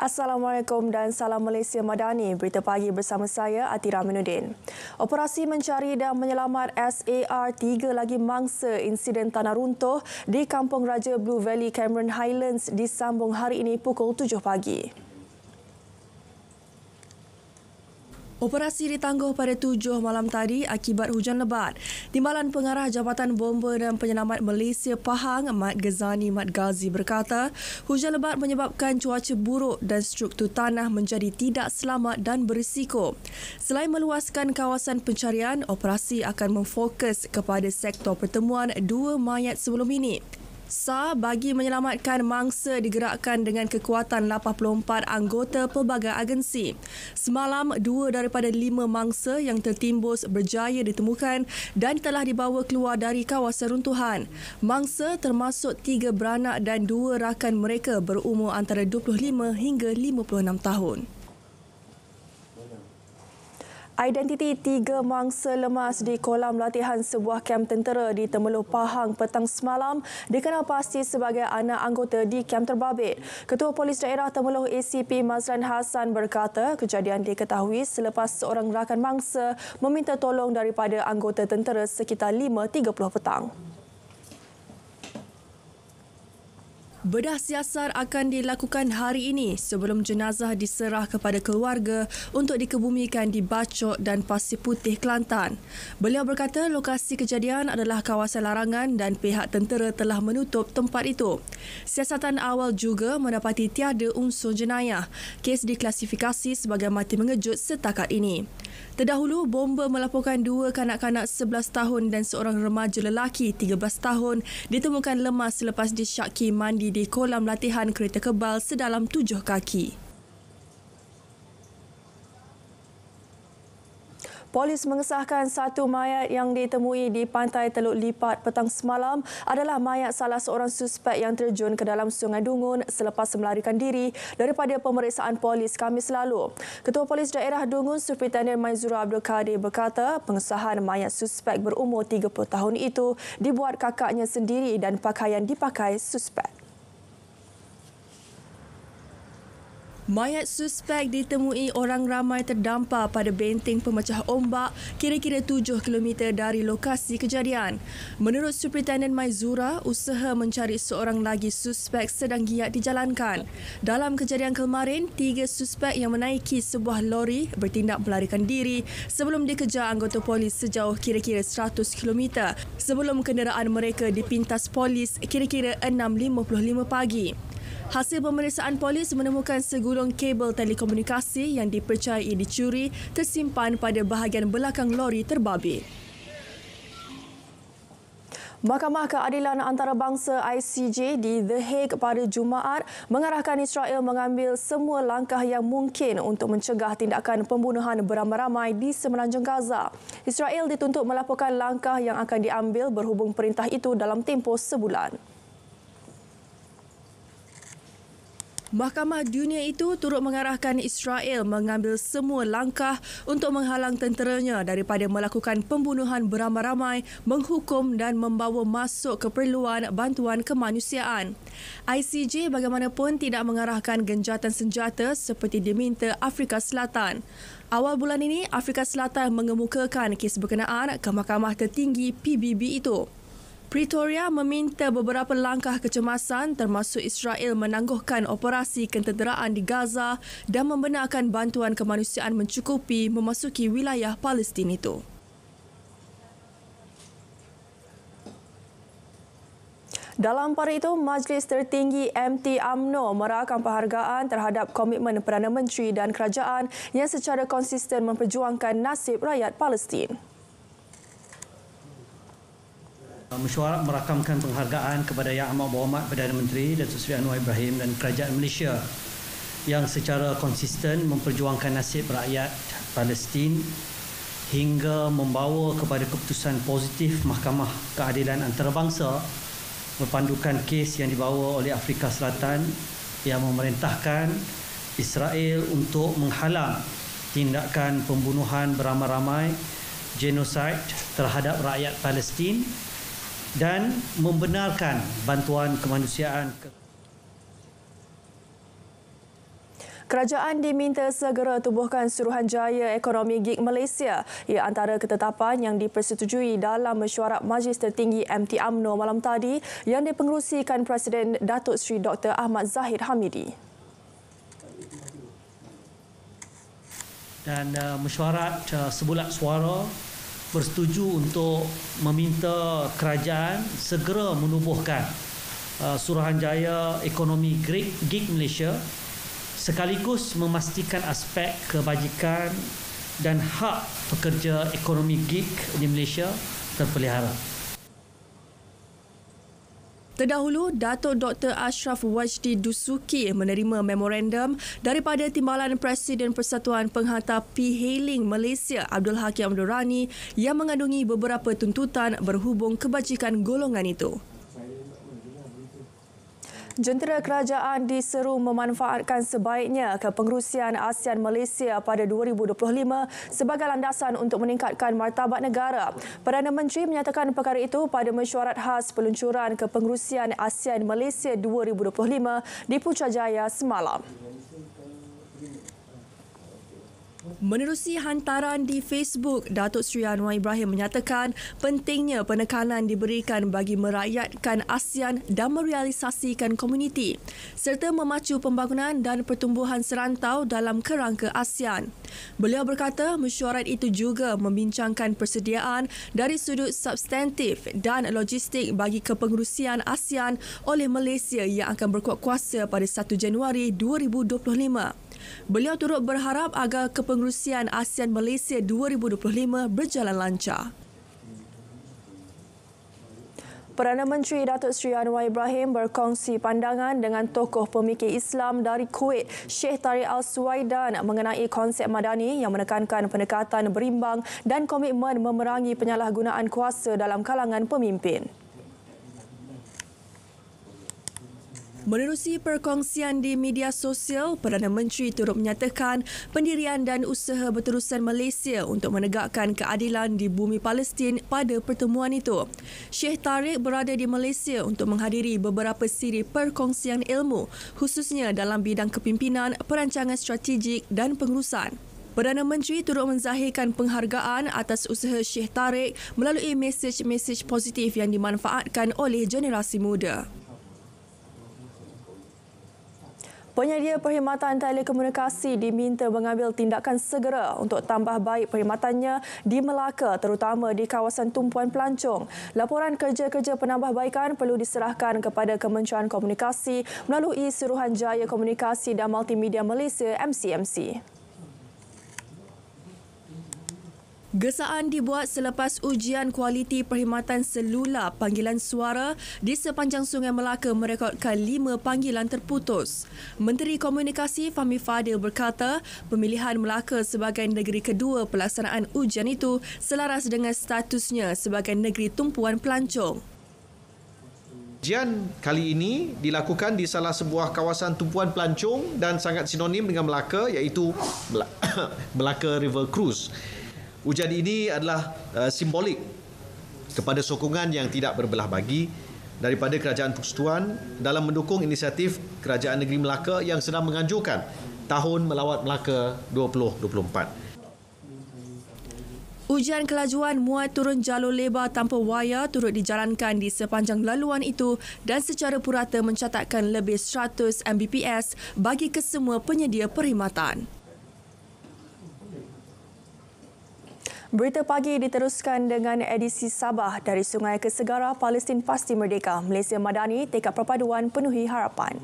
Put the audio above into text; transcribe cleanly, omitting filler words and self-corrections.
Assalamualaikum dan salam Malaysia Madani. Berita pagi bersama saya Atira Aminuddin. Operasi mencari dan menyelamat SAR-3 lagi mangsa insiden tanah runtuh di Kampung Raja Blue Valley Cameron Highlands disambung hari ini pukul 7 pagi. Operasi ditangguh pada 7 malam tadi akibat hujan lebat. Timbalan Pengarah Jabatan Bomba dan Penyelamat Malaysia Pahang, Mat Ghazani Mat Ghazi berkata, hujan lebat menyebabkan cuaca buruk dan struktur tanah menjadi tidak selamat dan berisiko. Selain meluaskan kawasan pencarian, operasi akan memfokus kepada sektor pertemuan dua mayat sebelum ini. SAR bagi menyelamatkan mangsa digerakkan dengan kekuatan 84 anggota pelbagai agensi. Semalam, 2 daripada 5 mangsa yang tertimbus berjaya ditemukan dan telah dibawa keluar dari kawasan runtuhan. Mangsa termasuk 3 beranak dan 2 rakan mereka berumur antara 25 hingga 56 tahun. Identiti 3 mangsa lemas di kolam latihan sebuah kem tentera di Temerloh Pahang petang semalam dikenal pasti sebagai anak anggota di kem terbabit. Ketua Polis Daerah Temerloh ACP Mazlan Hassan berkata kejadian diketahui selepas seorang rakan mangsa meminta tolong daripada anggota tentera sekitar 5.30 petang. Bedah siasat akan dilakukan hari ini sebelum jenazah diserah kepada keluarga untuk dikebumikan di Bacok dan Pasir Putih, Kelantan. Beliau berkata lokasi kejadian adalah kawasan larangan dan pihak tentera telah menutup tempat itu. Siasatan awal juga mendapati tiada unsur jenayah. Kes diklasifikasi sebagai mati mengejut setakat ini. Terdahulu, bomba melaporkan 2 kanak-kanak 11 tahun dan seorang remaja lelaki 13 tahun ditemukan lemas selepas disyaki mandi di kolam latihan kereta kebal sedalam 7 kaki. Polis mengesahkan 1 mayat yang ditemui di pantai Teluk Lipat petang semalam adalah mayat salah seorang suspek yang terjun ke dalam Sungai Dungun selepas melarikan diri daripada pemeriksaan polis Khamis lalu. Ketua Polis Daerah Dungun, Superintendent Maizura Abdul Kadir berkata pengesahan mayat suspek berumur 30 tahun itu dibuat kakaknya sendiri dan pakaian dipakai suspek. Mayat suspek ditemui orang ramai terdampar pada benteng pemecah ombak kira-kira 7 km dari lokasi kejadian. Menurut Superintendent Maizura, usaha mencari seorang lagi suspek sedang giat dijalankan. Dalam kejadian kemarin, 3 suspek yang menaiki sebuah lori bertindak melarikan diri sebelum dikejar anggota polis sejauh kira-kira 100 km sebelum kenderaan mereka dipintas polis kira-kira 6.55 pagi. Hasil pemeriksaan polis menemukan segulung kabel telekomunikasi yang dipercayai dicuri tersimpan pada bahagian belakang lori terbabit. Mahkamah Keadilan Antarabangsa ICJ di The Hague pada Jumaat mengarahkan Israel mengambil semua langkah yang mungkin untuk mencegah tindakan pembunuhan beramai-ramai di semenanjung Gaza. Israel dituntut melaporkan langkah yang akan diambil berhubung perintah itu dalam tempoh sebulan. Mahkamah Dunia itu turut mengarahkan Israel mengambil semua langkah untuk menghalang tenteranya daripada melakukan pembunuhan beramai-ramai, menghukum dan membawa masuk keperluan bantuan kemanusiaan. ICJ bagaimanapun tidak mengarahkan genjatan senjata seperti diminta Afrika Selatan. Awal bulan ini, Afrika Selatan mengemukakan kes berkenaan ke Mahkamah Tertinggi PBB itu. Pretoria meminta beberapa langkah kecemasan termasuk Israel menangguhkan operasi kententeraan di Gaza dan membenarkan bantuan kemanusiaan mencukupi memasuki wilayah Palestin itu. Dalam pada itu, Majlis Tertinggi MT UMNO merahkan penghargaan terhadap komitmen Perdana Menteri dan kerajaan yang secara konsisten memperjuangkan nasib rakyat Palestin. Mesyuarat merakamkan penghargaan kepada Yang Amat Berhormat Perdana Menteri Datuk Seri Anwar Ibrahim dan Kerajaan Malaysia yang secara konsisten memperjuangkan nasib rakyat Palestin hingga membawa kepada keputusan positif Mahkamah Keadilan Antarabangsa berpandukan kes yang dibawa oleh Afrika Selatan yang memerintahkan Israel untuk menghalang tindakan pembunuhan beramai-ramai, genosid terhadap rakyat Palestin dan membenarkan bantuan kemanusiaan. Kerajaan diminta segera tubuhkan Suruhanjaya Ekonomi Gig Malaysia. Ia antara ketetapan yang dipersetujui dalam mesyuarat Majlis Tertinggi MT UMNO malam tadi yang dipengerusikan Presiden Datuk Seri Dr. Ahmad Zahid Hamidi. Dan mesyuarat sebulat suara bersetuju untuk meminta kerajaan segera menubuhkan Suruhanjaya Ekonomi Gig Malaysia sekaligus memastikan aspek kebajikan dan hak pekerja ekonomi gig di Malaysia terpelihara. Terdahulu, Datuk Dr. Ashraf Wajdi Dusuki menerima memorandum daripada Timbalan Presiden Persatuan Penghantar P-Hailing Malaysia Abdul Hakim Abdul Rani yang mengandungi beberapa tuntutan berhubung kebajikan golongan itu. Jentera kerajaan diseru memanfaatkan sebaiknya kepengerusian ASEAN Malaysia pada 2025 sebagai landasan untuk meningkatkan martabat negara. Perdana Menteri menyatakan perkara itu pada mesyuarat khas peluncuran kepengerusian ASEAN Malaysia 2025 di Putrajaya semalam. Menerusi hantaran di Facebook, Datuk Seri Anwar Ibrahim menyatakan pentingnya penekanan diberikan bagi merakyatkan ASEAN dan merealisasikan komuniti serta memacu pembangunan dan pertumbuhan serantau dalam kerangka ASEAN. Beliau berkata mesyuarat itu juga membincangkan persediaan dari sudut substantif dan logistik bagi kepengerusian ASEAN oleh Malaysia yang akan berkuat kuasa pada 1 Januari 2025. Beliau turut berharap agar kepengerusian ASEAN Malaysia 2025 berjalan lancar. Perdana Menteri Datuk Seri Anwar Ibrahim berkongsi pandangan dengan tokoh pemikir Islam dari Kuwait, Sheikh Tariq Al-Suwaidan mengenai konsep madani yang menekankan pendekatan berimbang dan komitmen memerangi penyalahgunaan kuasa dalam kalangan pemimpin. Menerusi perkongsian di media sosial, Perdana Menteri turut menyatakan pendirian dan usaha berterusan Malaysia untuk menegakkan keadilan di bumi Palestin pada pertemuan itu. Sheikh Tariq berada di Malaysia untuk menghadiri beberapa siri perkongsian ilmu, khususnya dalam bidang kepimpinan, perancangan strategik dan pengurusan. Perdana Menteri turut menzahirkan penghargaan atas usaha Sheikh Tariq melalui mesej-mesej positif yang dimanfaatkan oleh generasi muda. Penyedia perkhidmatan telekomunikasi diminta mengambil tindakan segera untuk tambah baik perkhidmatannya di Melaka, terutama di kawasan tumpuan pelancong. Laporan kerja-kerja penambahbaikan perlu diserahkan kepada Kementerian Komunikasi melalui Suruhanjaya Komunikasi dan Multimedia Malaysia MCMC. Gesaan dibuat selepas ujian kualiti perkhidmatan selular panggilan suara di sepanjang Sungai Melaka merekodkan 5 panggilan terputus. Menteri Komunikasi Fahmi Fadil berkata, pemilihan Melaka sebagai negeri kedua pelaksanaan ujian itu selaras dengan statusnya sebagai negeri tumpuan pelancong. Ujian kali ini dilakukan di salah sebuah kawasan tumpuan pelancong dan sangat sinonim dengan Melaka, iaitu Melaka River Cruise. Ujian ini adalah simbolik kepada sokongan yang tidak berbelah bagi daripada Kerajaan Persekutuan dalam mendukung inisiatif Kerajaan Negeri Melaka yang sedang menganjurkan Tahun Melawat Melaka 2024. Ujian kelajuan muat turun jalur lebar tanpa wayar turut dijalankan di sepanjang laluan itu dan secara purata mencatatkan lebih 100 Mbps bagi kesemua penyedia perkhidmatan. Berita pagi diteruskan dengan edisi Sabah dari Sungai ke Segara, Palestin Pasti Merdeka. Malaysia Madani, tekad perpaduan penuhi harapan.